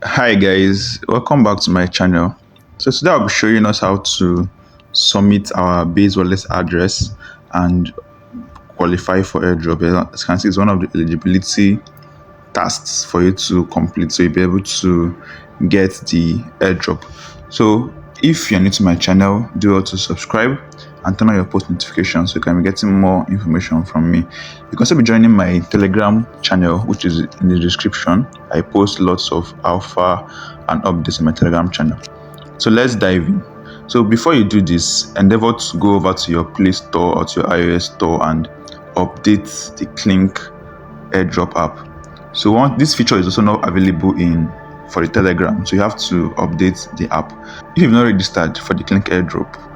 Hi guys, welcome back to my channel. So today I'll be showing us how to submit our base wallet address and qualify for airdrop. As you can see, it's one of the eligibility tasks for you to complete, so you'll be able to get the airdrop. So if you're new to my channel, do also subscribe and turn on your post notifications so you can be getting more information from me. You can also be joining my Telegram channel, which is in the description. I post lots of alpha and updates on my Telegram channel. So let's dive in. So before you do this, endeavor to go over to your Play Store or to your iOS store and update the KLINK Airdrop app. So this feature is also not available for the Telegram, so you have to update the app. If you've not registered for the KLINK Airdrop,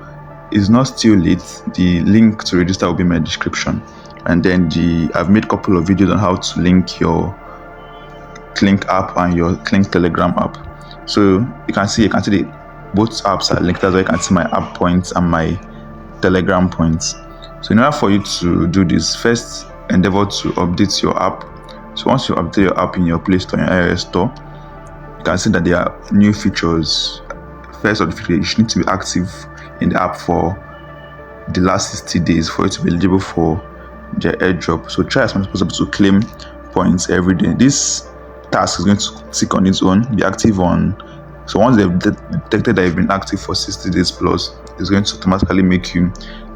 it's not still late. The link to register will be in my description, and then I've made a couple of videos on how to link your KLINK app and your KLINK Telegram app. So you can see both apps are linked. That's why you can see my app points and my Telegram points. So in order for you to do this, first endeavor to update your app. So once you update your app in your Play Store and iOS store, you can see that there are new features. First of the features, you need to be active in the app for the last 60 days for you to be eligible for the airdrop. So try as much as possible to claim points every day. This task is going to tick on its own, be active on. So once they've detected that you've been active for 60 days plus, it's going to automatically make you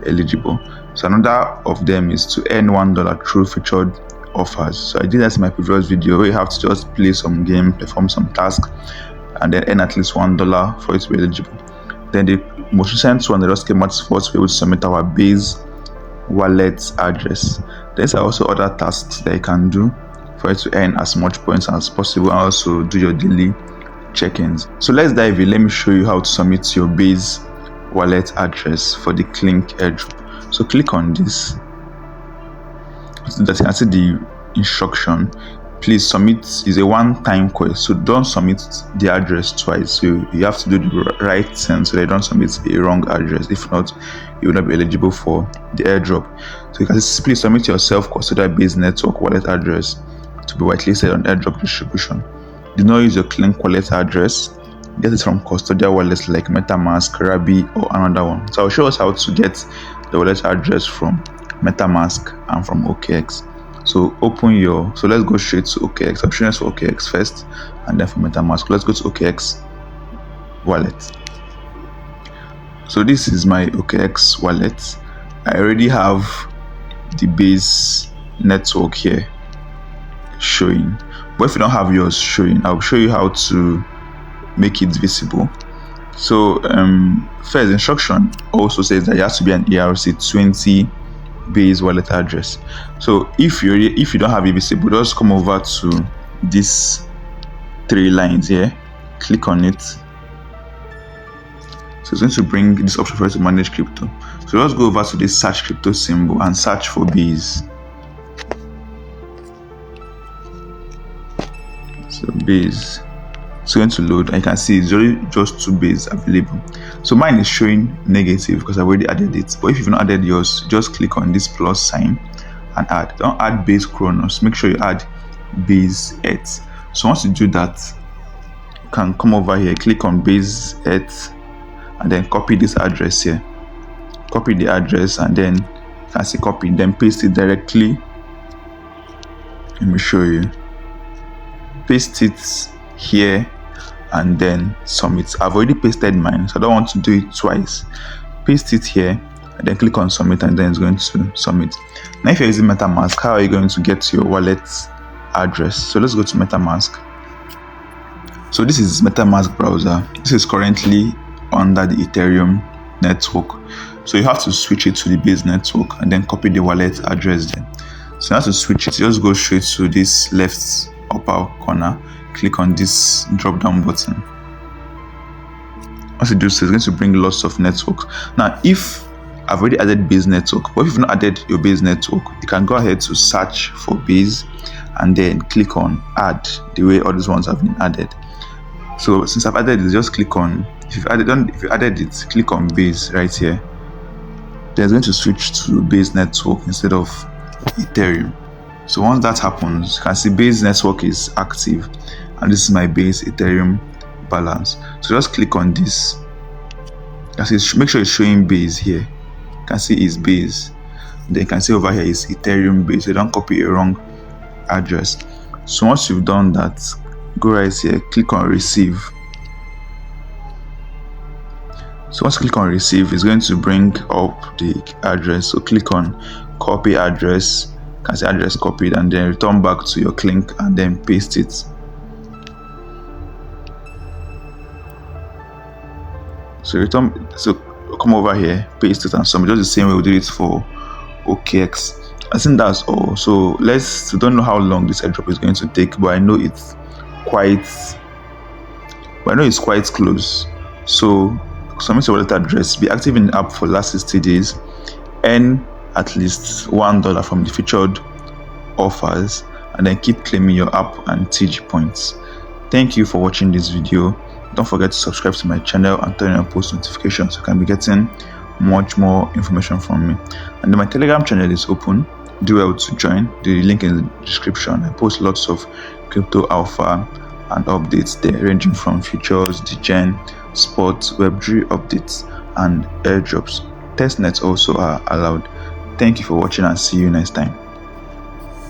eligible. So another of them is to earn $1 through featured offers. So I did that in my previous video where you have to just play some game, perform some task, and then earn at least $1 for it to be eligible. Then the most recent one that just came out for us to be able to submit our base wallet address. There's also other tasks that you can do for you to earn as much points as possible and also do your daily check-ins. So let's dive in. Let me show you how to submit your base wallet address for the KLINK Airdrop. So click on this. So that you can see the instruction. Please submit is a one-time quest, so don't submit the address twice. So you have to do the right thing so they don't submit a wrong address. If not, you will not be eligible for the airdrop. So you can simply submit your self-custodial base network wallet address to be whitelisted on airdrop distribution. Do not use your KLINK wallet address. Get it from custodial wallets like MetaMask, Rabi, or another one. So I'll show us how to get the wallet address from MetaMask and from OKX. So let's go straight to OKX. I'm showing us for OKX first and then for MetaMask. Let's go to OKX wallet. So this is my OKX wallet. I already have the base network here showing, but if you don't have yours showing, I'll show you how to make it visible. So first, instruction also says that it has to be an ERC20 base wallet address. So if you don't have it visible, just come over to these three lines here, click on it. So it's going to bring this option for you to manage crypto. So let's go over to this search crypto symbol and search for base. So base, it's going to load and you can see it's already just 2 base available. So mine is showing negative because I've already added it, but if you've not added yours, just click on this plus sign and add. Don't add base Chronos, make sure you add base 8. So once you do that, you can come over here, click on base 8 and then copy this address here. Copy the address and then you can see copy, then paste it directly. Let me show you. Paste it here and then submit. I've already pasted mine, so I don't want to do it twice. Paste it here and then click on submit and then it's going to submit. Now if you're using MetaMask, how are you going to get your wallet address? So let's go to MetaMask. So this is MetaMask browser. This is currently under the Ethereum network, so you have to switch it to the base network and then copy the wallet address there. So you have to switch it, just go straight to this left upper corner, click on this drop down button. Once you do so, it's going to bring lots of networks. Now if I've already added base network, but if you've not added your base network, you can go ahead to search for base and then click on add, the way all these ones have been added. So since I've added it, just click on, if you added it, click on base right here. Then it's going to switch to base network instead of Ethereum. So once that happens, you can see base network is active and this is my base Ethereum balance. So just click on this. Make sure it's showing base here. You can see it's base. Then you can see over here is Ethereum base. So don't copy a wrong address. So once you've done that, go right here, click on receive. So once you click on receive, it's going to bring up the address. So click on copy address. You can see address copied, and then return back to your Klink and then paste it. So come over here, paste it and submit, just the same way we did it for OKX. I think that's all. So we don't know how long this airdrop is going to take, but I know it's quite close. So submit your wallet address, be active in the app for the last 60 days, earn at least $1 from the featured offers, and then keep claiming your app and TG points. Thank you for watching this video. Don't forget to subscribe to my channel and turn on post notifications so you can be getting much more information from me. And then my Telegram channel is open. Do well to join. The link in the description. I post lots of crypto alpha and updates there, ranging from futures, degen, spot, Web3 updates, and airdrops. Testnets also are allowed. Thank you for watching and see you next time.